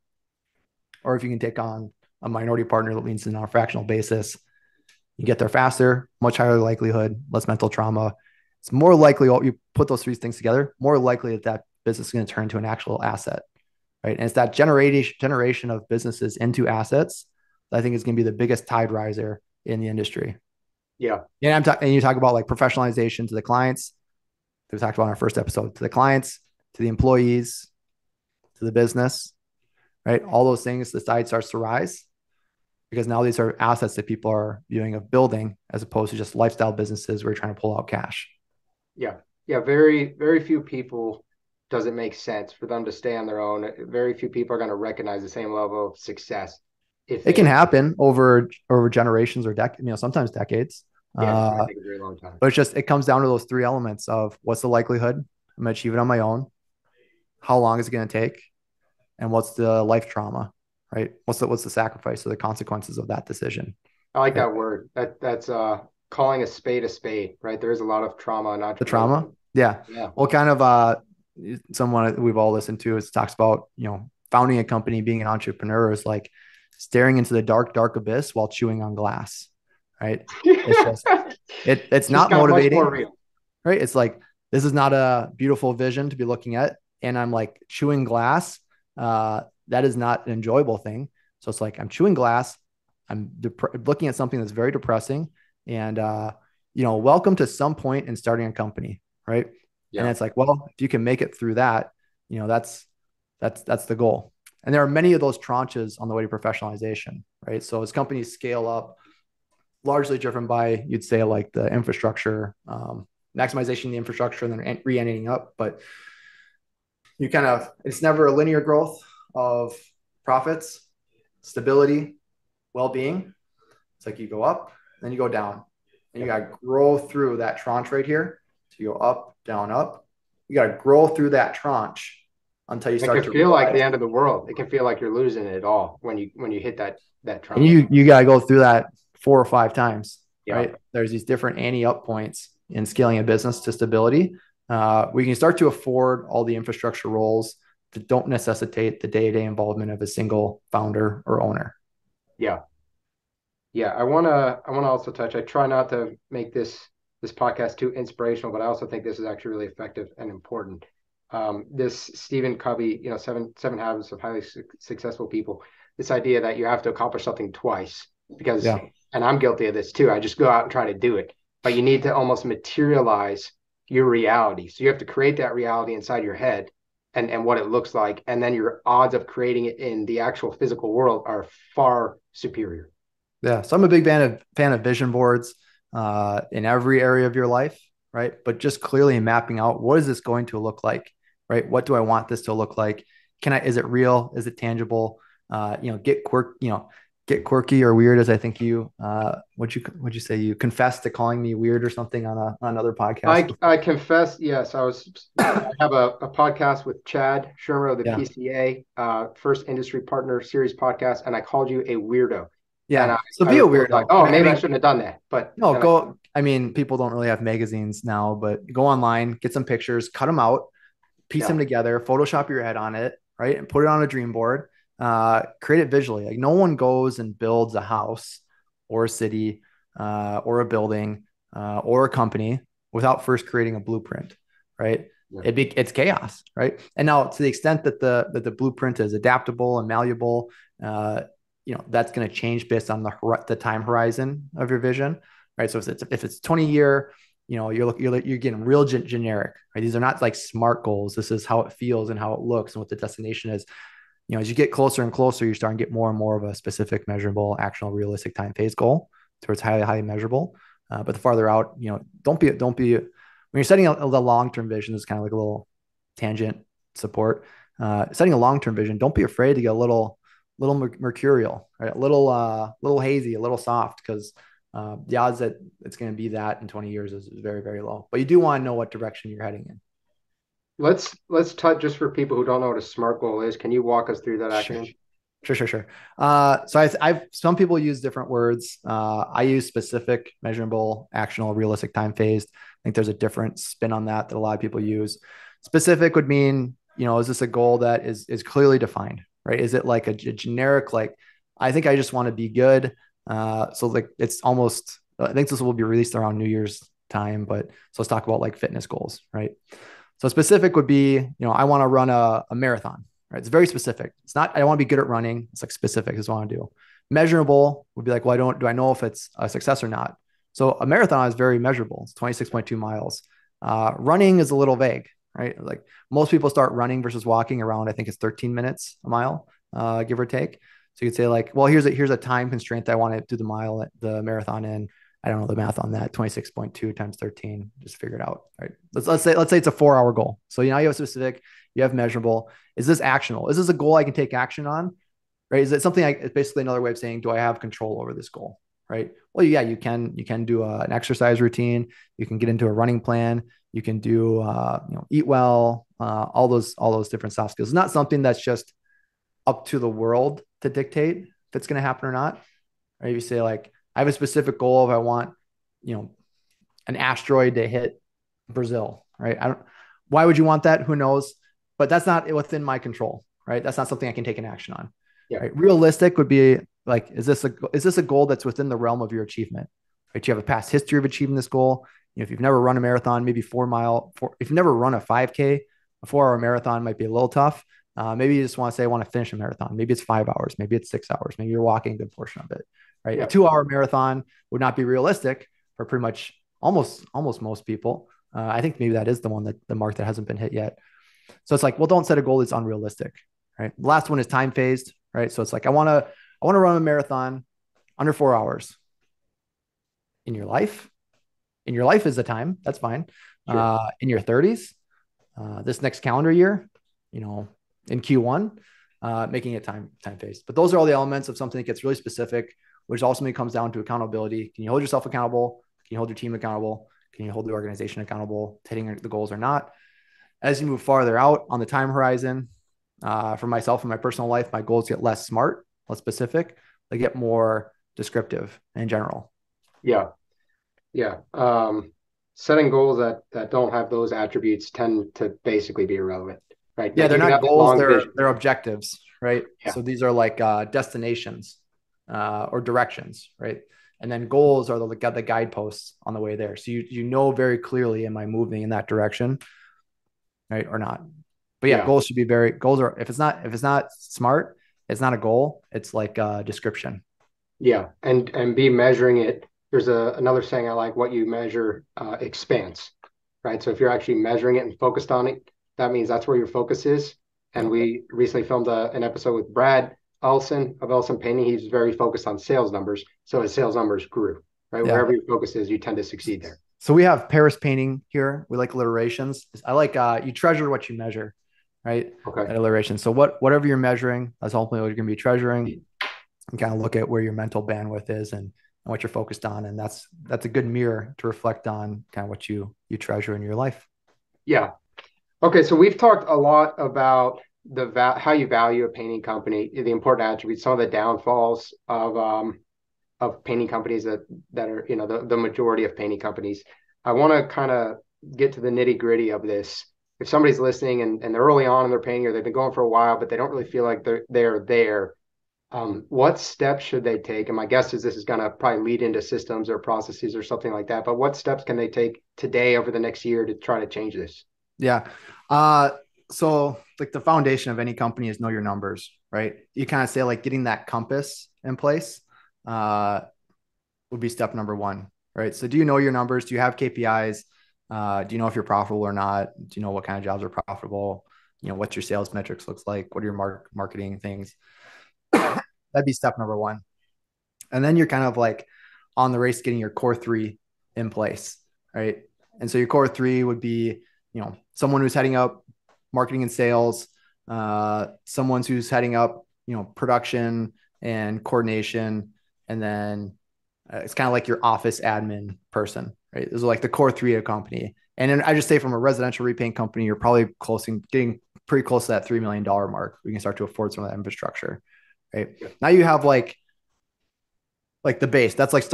Speaker 3: or if you can take on a minority partner that leans in on a fractional basis, you get there faster, much higher likelihood, less mental trauma. It's more likely you put those three things together, more likely that business is going to turn into an actual asset, right? And it's that generation of businesses into assets that I think is going to be the biggest tide riser in the industry.
Speaker 2: Yeah.
Speaker 3: And you talk about like professionalization to the clients. We talked about in our first episode, to the clients, to the employees, to the business, right? All those things, the tide starts to rise. Because now these are assets that people are viewing of building as opposed to just lifestyle businesses where you're trying to pull out cash.
Speaker 2: Yeah. Yeah. Very, very few people does it make sense for them to stay on their own. Very few people are going to recognize the same level of success.
Speaker 3: If it can happen over generations or sometimes decades.
Speaker 2: Yeah, it's going to take a very long time.
Speaker 3: But it comes down to those three elements of what's the likelihood I'm going to achieve it on my own? How long is it going to take? And what's the life trauma? Right? What's the sacrifice or the consequences of that decision?
Speaker 2: I like that word. That's calling a spade, right? There is a lot of trauma in entrepreneurship.
Speaker 3: The trauma? Yeah. Well, kind of someone we've all listened to talks about, founding a company, being an entrepreneur is like staring into the dark, dark abyss while chewing on glass. Right? It's not motivating. Right? It's like, this is not a beautiful vision to be looking at. And I'm like chewing glass. That is not an enjoyable thing. So it's like, I'm chewing glass. I'm looking at something that's very depressing and, welcome to some point in starting a company. Right. Yeah. And it's like, well, if you can make it through that, that's the goal. And there are many of those tranches on the way to professionalization. Right. So as companies scale up, largely driven by, you'd say like the infrastructure, maximization of the infrastructure and then re-ending up, but it's never a linear growth of profits, stability, well-being. It's like you go up, then you go down. And you got to grow through that tranche right here. So you go up, down, up. You got to grow through that tranche until you start to
Speaker 2: feel like the end of the world. It can feel like you're losing it all when you hit that tranche.
Speaker 3: And you got to go through that 4 or 5 times, right? There's these different ante-up points in scaling a business to stability. We can start to afford all the infrastructure roles that don't necessitate the day-to-day involvement of a single founder or owner.
Speaker 2: Yeah. I want to also touch, I try not to make this podcast too inspirational, but I also think this is actually really effective and important. This Stephen Covey, 7 Habits of Highly Successful People. this idea that you have to accomplish something twice because,
Speaker 3: Yeah.
Speaker 2: and I'm guilty of this too. I just go out and try to do it, but you need to almost materialize your reality. So you have to create that reality inside your head and what it looks like. And then your odds of creating it in the actual physical world are far superior.
Speaker 3: Yeah. So I'm a big fan of vision boards in every area of your life, right? But just clearly mapping out, what is this going to look like, right? What do I want this to look like? Is it real? Is it tangible? Get quirky or weird, as I think would you say you confessed to calling me weird or something on another podcast?
Speaker 2: I confess, yes, I have a podcast with Chad Shermer of the
Speaker 3: Yeah.
Speaker 2: PCA, First Industry Partner Series podcast, and I called you a weirdo.
Speaker 3: Yeah.
Speaker 2: And
Speaker 3: So be a weirdo.
Speaker 2: like, oh, maybe I shouldn't have done that. But
Speaker 3: no, people don't really have magazines now, but go online, get some pictures, cut them out, piece them together, Photoshop your head on it, right? And put it on a dream board, create it visually. Like no one goes and builds a house or a city or a building or a company without first creating a blueprint, right? Yeah. It's chaos, right? And now to the extent that the blueprint is adaptable and malleable, that's going to change based on the time horizon of your vision, right? So if it's 20-year, you're getting real generic, right? These are not like SMART goals. This is how it feels and how it looks and what the destination is. As you get closer and closer, you're starting to get more and more of a specific, measurable, actionable, realistic time phase goal towards highly measurable. But the farther out, don't be when you're setting the long-term vision. This is kind of like a little tangent support. Setting a long-term vision, don't be afraid to get a little mercurial, right? A little hazy, a little soft, because the odds that it's going to be that in 20 years is very, very low. But you do want to know what direction you're heading in.
Speaker 2: Let's touch, just for people who don't know what a SMART goal is. Can you walk us through that acronym?
Speaker 3: Sure. So I've some people use different words. I use specific, measurable, actionable, realistic, time phased. I think there's a different spin on that a lot of people use. Specific would mean, is this a goal that is clearly defined, right? Is it like a generic, like, I think I just want to be good. So like it's almost, I think this will be released around New Year's time, but so let's talk about like fitness goals, right? So specific would be, I want to run a marathon, right? It's very specific. It's not, I don't want to be good at running. It's like specific is what I want to do. Measurable would be like, well, do I know if it's a success or not? So a marathon is very measurable. It's 26.2 miles. Running is a little vague, right? Like most people start running versus walking around, I think it's 13 minutes a mile, give or take. So you could say like, well, here's a time constraint that I want to do the marathon in. I don't know the math on that. 26.2 times 13, just figure it out, right? Let's say it's a 4-hour goal. So you have specific, you have measurable. Is this actionable? Is this a goal I can take action on, right? Is it something it's basically another way of saying, do I have control over this goal, right? Well, yeah, you can do an exercise routine. You can get into a running plan. You can do, eat well, all those different soft skills. It's not something that's just up to the world to dictate if it's going to happen or not. Right? If you say like, I have a specific goal if I want, an asteroid to hit Brazil, right? Why would you want that? Who knows? But that's not within my control, right? That's not something I can take an action on. Yeah. Right? Realistic would be like, is this a goal that's within the realm of your achievement? Right? You have a past history of achieving this goal. If you've never run a marathon, maybe if you've never run a 5K, a 4-hour marathon might be a little tough. Maybe you just want to say, I want to finish a marathon. Maybe it's 5 hours. Maybe it's 6 hours. Maybe you're walking a good portion of it. Right. Yeah. A 2-hour marathon would not be realistic for pretty much almost most people. I think maybe that is the mark that hasn't been hit yet. So it's like, well, don't set a goal that's unrealistic. Right. The last one is time phased. Right. So it's like, I want to run a marathon under 4 hours. In your life is the time. That's fine. Sure. In your 30s, this next calendar year, in Q1, making it time phased. But those are all the elements of something that gets really specific, which ultimately comes down to accountability. Can you hold yourself accountable? Can you hold your team accountable? Can you hold the organization accountable to hitting the goals or not? As you move farther out on the time horizon, for myself in my personal life, my goals get less SMART, less specific. They get more descriptive in general.
Speaker 2: Yeah. Setting goals that don't have those attributes tend to basically be irrelevant, right?
Speaker 3: Yeah, they're not goals, they're objectives, right? Yeah. So these are like destinations or directions, right? And then goals are the guideposts on the way there. So you know very clearly, am I moving in that direction, right, or not? But yeah, goals should be if it's not SMART, It's not a goal. It's like a description.
Speaker 2: Yeah, and be measuring it. There's another saying I like: what you measure expands, right? So if you're actually measuring it and focused on it, that means that's where your focus is. And
Speaker 3: Yep.
Speaker 2: we recently filmed an episode with Brad Ellison of Ellison Painting. He's very focused on sales numbers, so his sales numbers grew, right?
Speaker 3: Yeah.
Speaker 2: Wherever your focus is, you tend to succeed there.
Speaker 3: So we have Paris painting here. We like alliterations. I like you treasure what you measure, right?
Speaker 2: Okay.
Speaker 3: That alliteration. So whatever you're measuring, that's ultimately what you're going to be treasuring. And kind of look at where your mental bandwidth is and what you're focused on. And that's a good mirror to reflect on kind of what you treasure in your life.
Speaker 2: Yeah. Okay. So we've talked a lot about how you value a painting company, the important attributes, some of the downfalls of painting companies that are, the majority of painting companies. I want to kind of get to the nitty gritty of this. If somebody's listening and they're early on in their painting, or they've been going for a while, but they don't really feel like they're there, what steps should they take? And my guess is this is going to probably lead into systems or processes or something like that. But what steps can they take today over the next year to try to change this?
Speaker 3: Yeah. So like the foundation of any company is know your numbers, right? You kind of say like getting that compass in place would be step number one, right? So do you know your numbers? Do you have KPIs? Do you know if you're profitable or not? Do you know what kind of jobs are profitable? What your sales metrics looks like? What are your marketing things? That'd be step number one. And then you're kind of like on the race getting your core three in place, right? And so your core three would be, someone who's heading up marketing and sales, someone who's heading up, production and coordination. And then it's kind of like your office admin person, right? Those are like the core three of a company. And then I just say from a residential repaint company, you're probably getting pretty close to that $3 million mark. We can start to afford some of that infrastructure, right? Yeah. Now you have like the base. That's like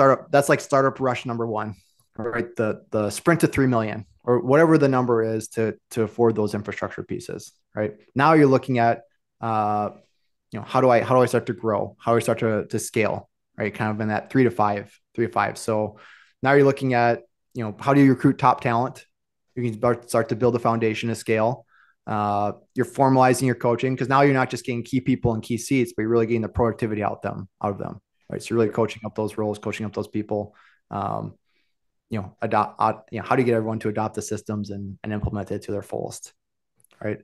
Speaker 3: startup rush number one, right? The sprint to 3 million or whatever the number is to afford those infrastructure pieces, right? Now you're looking at, how do I start to grow? How do I start to scale, right? Kind of in that 3 to 5. So now you're looking at, how do you recruit top talent? You can start to build a foundation to scale. You're formalizing your coaching because now you're not just getting key people in key seats, but you're really getting the productivity out of them. Right. So you're really coaching up those roles, coaching up those people, how do you get everyone to adopt the systems and implement it to their fullest. Right.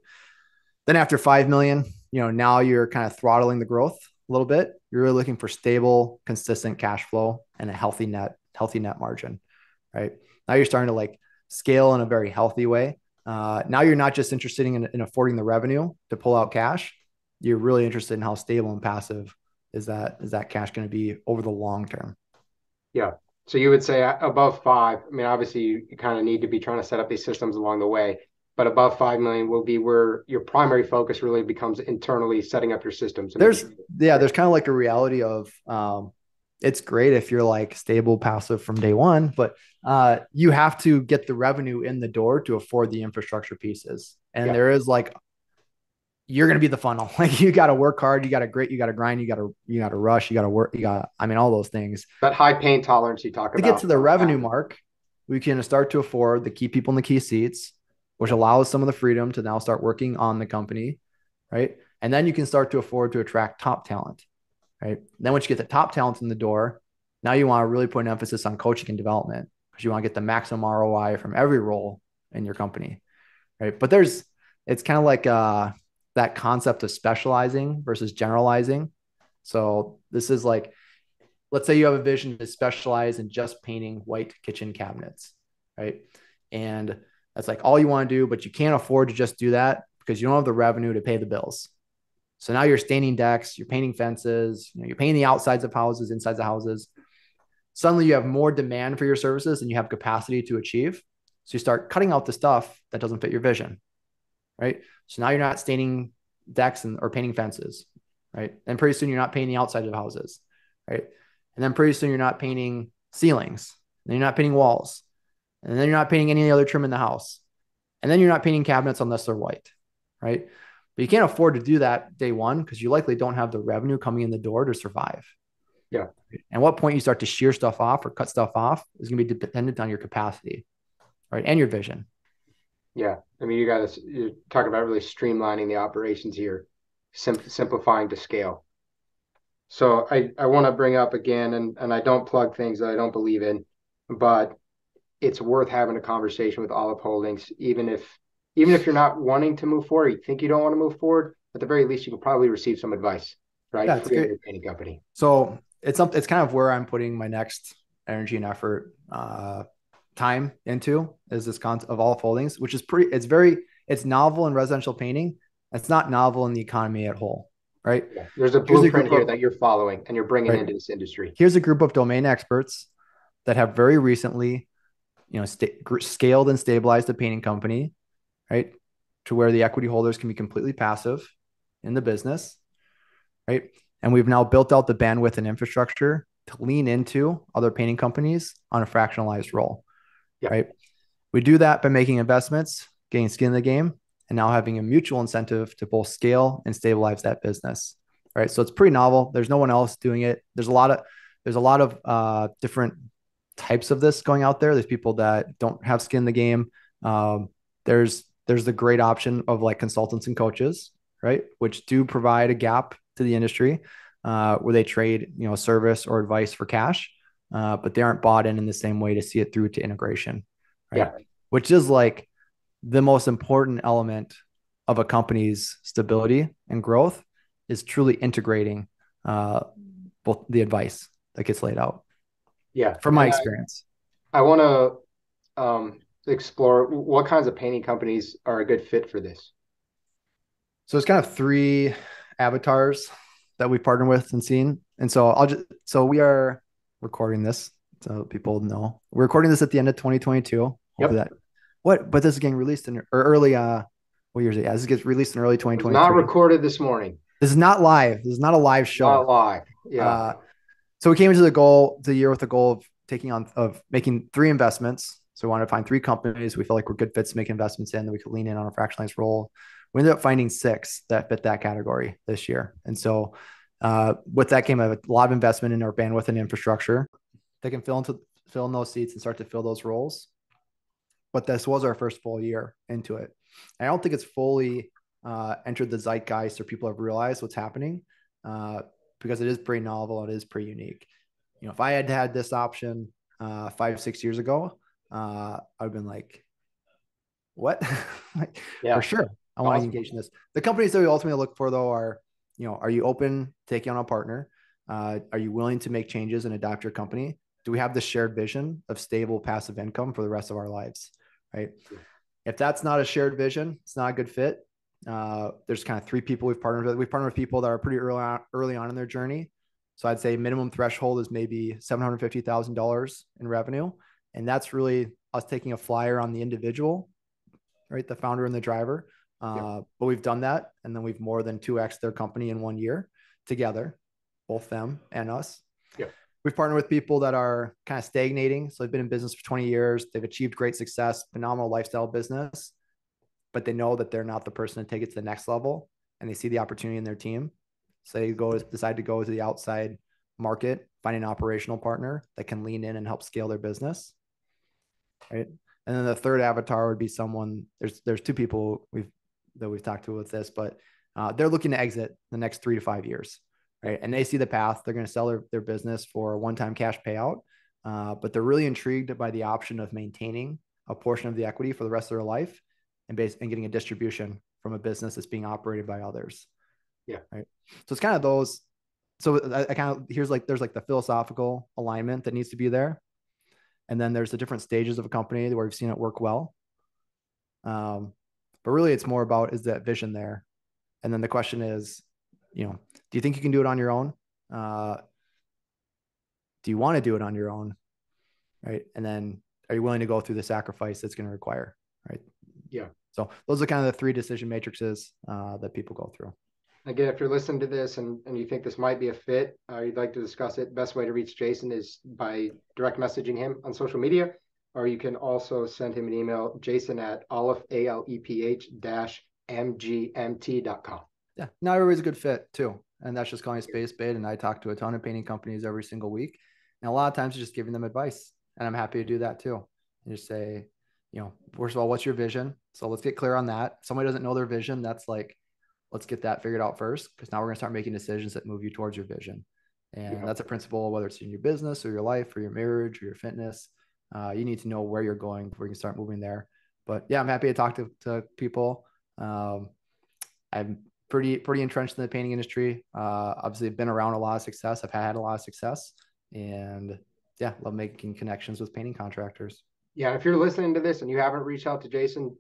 Speaker 3: Then after 5 million, now you're kind of throttling the growth a little bit. You're really looking for stable, consistent cash flow and a healthy net margin. Right. Now you're starting to like scale in a very healthy way. Now you're not just interested in affording the revenue to pull out cash. You're really interested in how stable and passive is that cash going to be over the long term.
Speaker 2: Yeah. So you would say above 5. I mean, obviously you kind of need to be trying to set up these systems along the way, but above 5 million will be where your primary focus really becomes internally setting up your systems.
Speaker 3: There's kind of like a reality of, it's great if you're like stable, passive from day one, but you have to get the revenue in the door to afford the infrastructure pieces. And there is like, you're going to be the funnel. Like you got to work hard. You got to grind. You got to rush. You got to work. All those things.
Speaker 2: That high pain tolerance you talk about.
Speaker 3: To get to the revenue mark, we can start to afford the key people in the key seats, which allows some of the freedom to now start working on the company. Right. And then you can start to afford to attract top talent. Right. Then once you get the top talent in the door, now you want to really put an emphasis on coaching and development because you want to get the maximum ROI from every role in your company. Right. But it's kind of like, that concept of specializing versus generalizing. So this is like, let's say you have a vision to specialize in just painting white kitchen cabinets, right? And that's like all you want to do, but you can't afford to just do that because you don't have the revenue to pay the bills. So now you're staining decks, you're painting fences, you're painting the outsides of houses, insides of houses. Suddenly you have more demand for your services than you have capacity to achieve. So you start cutting out the stuff that doesn't fit your vision, right? So now you're not staining decks or painting fences, right? And pretty soon you're not painting the outside of houses, right? And then pretty soon you're not painting ceilings. Then you're not painting walls. And then you're not painting any other trim in the house. And then you're not painting cabinets unless they're white, right? But you can't afford to do that day one because you likely don't have the revenue coming in the door to survive.
Speaker 2: Yeah.
Speaker 3: And what point you start to shear stuff off or cut stuff off is going to be dependent on your capacity, right? And your vision.
Speaker 2: Yeah. I mean, you're talking about really streamlining the operations here, simplifying to scale. So I want to bring up again, and I don't plug things that I don't believe in, but it's worth having a conversation with Olive Holdings, even if you're not wanting to move forward, you think you don't want to move forward, at the very least, you can probably receive some advice, right?
Speaker 3: Yeah, it's
Speaker 2: Free of
Speaker 3: great.
Speaker 2: your painting company.
Speaker 3: So it's kind of where I'm putting my next energy and effort, time into, is this concept of all foldings, which is it's novel in residential painting. It's not novel in the economy at whole, right?
Speaker 2: Yeah. There's a
Speaker 3: Here's a
Speaker 2: blueprint
Speaker 3: group
Speaker 2: here
Speaker 3: of
Speaker 2: that you're following and you're bringing
Speaker 3: right.
Speaker 2: into this industry.
Speaker 3: Here's a group of domain experts that have very recently, scaled and stabilized a painting company, right, to where the equity holders can be completely passive in the business, right? And we've now built out the bandwidth and infrastructure to lean into other painting companies on a fractionalized role,
Speaker 2: Yeah.
Speaker 3: right? We do that by making investments, getting skin in the game, and now having a mutual incentive to both scale and stabilize that business, right? So it's pretty novel. There's no one else doing it. There's a lot of different types of this going out there. There's people that don't have skin in the game. There's the great option of like consultants and coaches, right, which do provide a gap to the industry, where they trade, service or advice for cash, but they aren't bought in the same way to see it through to integration, right?
Speaker 2: Yeah.
Speaker 3: Which is like the most important element of a company's stability and growth, is truly integrating, both the advice that gets laid out,
Speaker 2: Yeah.
Speaker 3: from my
Speaker 2: And
Speaker 3: experience.
Speaker 2: I want to explore what kinds of painting companies are a good fit for this.
Speaker 3: So it's kind of three avatars that we partner with and seen. And so we are recording this, so people know we're recording this at the end of 2022. Hopefully
Speaker 2: Yep.
Speaker 3: but this is getting released in or early, what year is it? Yeah, this gets released in early
Speaker 2: It was not
Speaker 3: 2023.
Speaker 2: recorded this morning.
Speaker 3: This is not live. This is not a live
Speaker 2: Not
Speaker 3: show.
Speaker 2: live. Yeah.
Speaker 3: Uh, so we came into the year with the goal of making three investments. So we wanted to find three companies we felt like were good fits to make investments in, that we could lean in on a fractionalized role. We ended up finding six that fit that category this year. And so, with that came a lot of investment in our bandwidth and infrastructure that can fill in those seats and start to fill those roles. But this was our first full year into it. And I don't think it's fully, entered the zeitgeist, or people have realized what's happening, because it is pretty novel. It is pretty unique. If I had this option, 5-6 years ago, I've been like, what? Like,
Speaker 2: Yeah.
Speaker 3: for sure, I want to engage in this. The companies that we ultimately look for, though, are, are you open to taking on a partner? Are you willing to make changes and adapt your company? Do we have the shared vision of stable passive income for the rest of our lives? Right. If that's not a shared vision, it's not a good fit. There's kind of three people we've partnered with. We've partnered with people that are pretty early on in their journey. So I'd say minimum threshold is maybe $750,000 in revenue. And that's really us taking a flyer on the individual, right? The founder and the driver. But we've done that. And then we've more than 2x their company in 1 year together, both them and us.
Speaker 2: Yeah.
Speaker 3: We've partnered with people that are kind of stagnating. So they've been in business for 20 years. They've achieved great success, phenomenal lifestyle business, but they know that they're not the person to take it to the next level. And they see the opportunity in their team. So they decide to go to the outside market, find an operational partner that can lean in and help scale their business. Right. And then the third avatar would be someone, there's two people we've talked to with this, but they're looking to exit the next 3 to 5 years. Right. And they see the path. They're going to sell their business for a one-time cash payout. But they're really intrigued by the option of maintaining a portion of the equity for the rest of their life, and getting a distribution from a business that's being operated by others.
Speaker 2: Yeah.
Speaker 3: Right. So it's kind of those. So there's like the philosophical alignment that needs to be there. And then there's the different stages of a company where we've seen it work well. But really it's more about, is that vision there? And then the question is, do you think you can do it on your own? Do you want to do it on your own? Right. And then are you willing to go through the sacrifice it's going to require? Right.
Speaker 2: Yeah.
Speaker 3: So those are kind of the three decision matrices that people go through.
Speaker 2: Again, if you're listening to this and you think this might be a fit, you'd like to discuss it, best way to reach Jason is by direct messaging him on social media, or you can also send him an email, jason@aleph-mgmt.com.
Speaker 3: Yeah, not everybody's a good fit too. And that's just calling a spade a spade. And I talk to a ton of painting companies every single week. And a lot of times it's just giving them advice. And I'm happy to do that too. And just say, first of all, what's your vision? So let's get clear on that. If somebody doesn't know their vision, that's like, let's get that figured out first, because now we're going to start making decisions that move you towards your vision. And that's a principle, whether it's in your business or your life or your marriage or your fitness. You need to know where you're going before you can start moving there. But yeah, I'm happy to talk to people. I'm pretty entrenched in the painting industry. Obviously, I've been around a lot of success. I've had a lot of success, and yeah, love making connections with painting contractors.
Speaker 2: Yeah, if you're listening to this and you haven't reached out to Jason,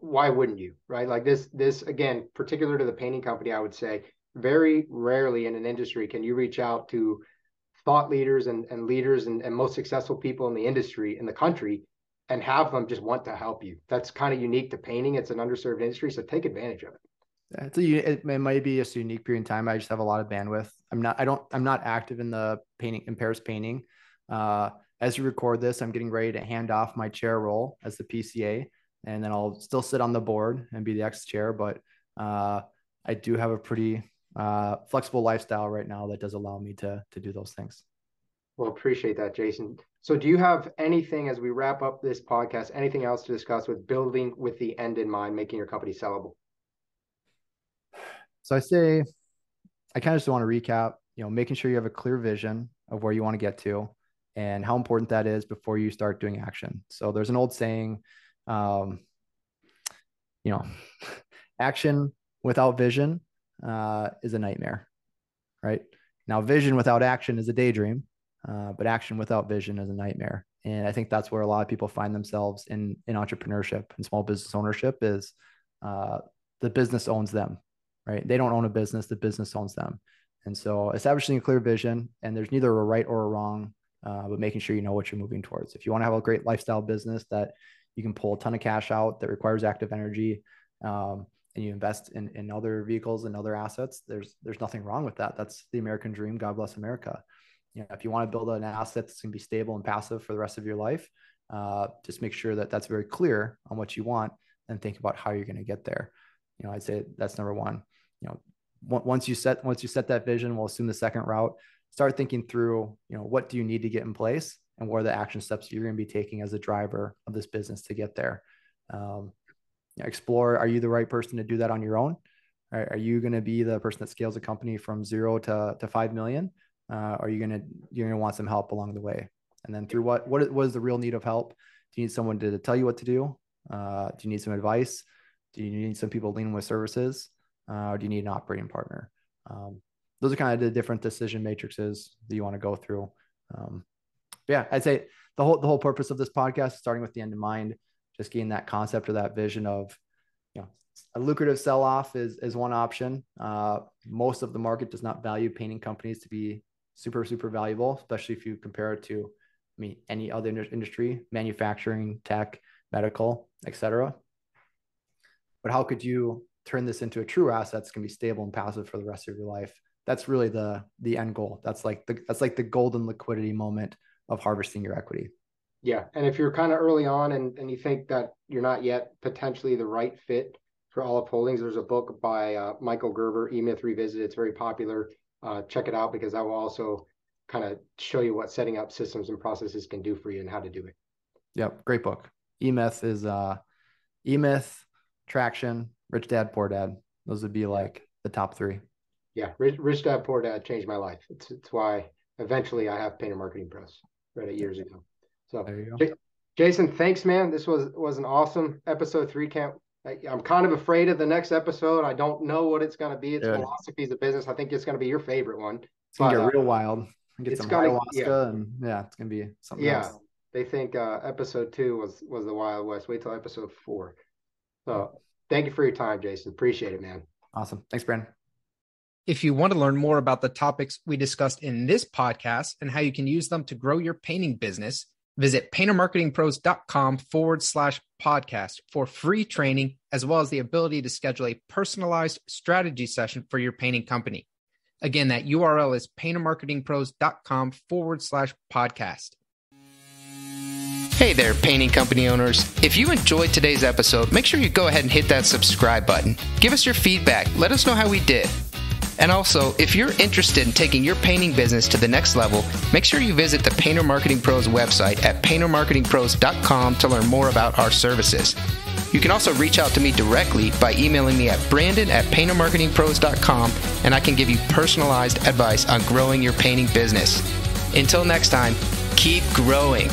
Speaker 2: why wouldn't you? Right? Like this again, particular to the painting company, I would say very rarely in an industry can you reach out to thought leaders and leaders and most successful people in the industry in the country and have them just want to help you. That's kind of unique to painting. It's an underserved industry, so take advantage of it.
Speaker 3: It might be just a unique period in time. I just have a lot of bandwidth. I'm not active in the painting in Paris painting. As you record this, I'm getting ready to hand off my chair role as the PCA, and then I'll still sit on the board and be the ex chair. But I do have a pretty flexible lifestyle right now that does allow me to do those things.
Speaker 2: Well, appreciate that, Jason. So do you have anything as we wrap up this podcast, anything else to discuss with building with the end in mind, making your company sellable?
Speaker 3: So I kind of just want to recap, making sure you have a clear vision of where you want to get to and how important that is before you start doing action. So there's an old saying, action without vision is a nightmare, right? Now, vision without action is a daydream, but action without vision is a nightmare. And I think that's where a lot of people find themselves in entrepreneurship and small business ownership is the business owns them. Right? They don't own a business, the business owns them. And so establishing a clear vision, and there's neither a right or a wrong, but making sure you know what you're moving towards. If you want to have a great lifestyle business that you can pull a ton of cash out that requires active energy, and you invest in other vehicles and other assets, there's nothing wrong with that. That's the American dream. God bless America. If you want to build an asset that's going to be stable and passive for the rest of your life, just make sure that that's very clear on what you want and think about how you're going to get there. I'd say that's number one. Once you set that vision, we'll assume the second route, start thinking through, what do you need to get in place and what are the action steps you're going to be taking as a driver of this business to get there. Explore, are you the right person to do that on your own? Are you going to be the person that scales a company from 0 to 5 million? Are you're going to want some help along the way? And then through what is the real need of help? Do you need someone to tell you what to do? Do you need some advice? Do you need some people leaning with services? Or do you need an operating partner? Those are kind of the different decision matrices that you want to go through. Yeah, I'd say the whole purpose of this podcast is starting with the end in mind, just getting that concept or that vision of, a lucrative sell-off is one option. Most of the market does not value painting companies to be super, super valuable, especially if you compare it to, any other industry, manufacturing, tech, medical, etc. But how could you turn this into a true asset that's going to be stable and passive for the rest of your life? That's really the end goal. That's like the golden liquidity moment of harvesting your equity.
Speaker 2: Yeah. And if you're kind of early on and you think that you're not yet potentially the right fit for Olive Holdings, there's a book by Michael Gerber, E-Myth Revisited. It's very popular. Check it out because that will also kind of show you what setting up systems and processes can do for you and how to do it.
Speaker 3: Yep. Great book. E-Myth is E-Myth, Traction, Rich Dad, Poor Dad. Those would be like the top three.
Speaker 2: Yeah. Rich Dad, Poor Dad changed my life. It's why eventually I have Painter Marketing Pros. Read it years ago. So there you go. Jason, thanks, man. This was an awesome episode 3. I'm kind of afraid of the next episode. I don't know what it's going to be. It's philosophies of business. I think it's going to be your favorite one.
Speaker 3: It's going to get real wild. Get some ayahuasca and it's going to be something else. Yeah.
Speaker 2: They think episode 2 was the Wild West. Wait till episode 4. So thank you for your time, Jason. Appreciate it, man.
Speaker 3: Awesome. Thanks, Brandon.
Speaker 1: If you want to learn more about the topics we discussed in this podcast and how you can use them to grow your painting business, visit paintermarketingpros.com/podcast for free training, as well as the ability to schedule a personalized strategy session for your painting company. Again, that URL is paintermarketingpros.com/podcast. Hey there, painting company owners. If you enjoyed today's episode, make sure you go ahead and hit that subscribe button. Give us your feedback. Let us know how we did. And also, if you're interested in taking your painting business to the next level, make sure you visit the Painter Marketing Pros website at paintermarketingpros.com to learn more about our services. You can also reach out to me directly by emailing me at brandon@paintermarketingpros.com, and I can give you personalized advice on growing your painting business. Until next time, keep growing.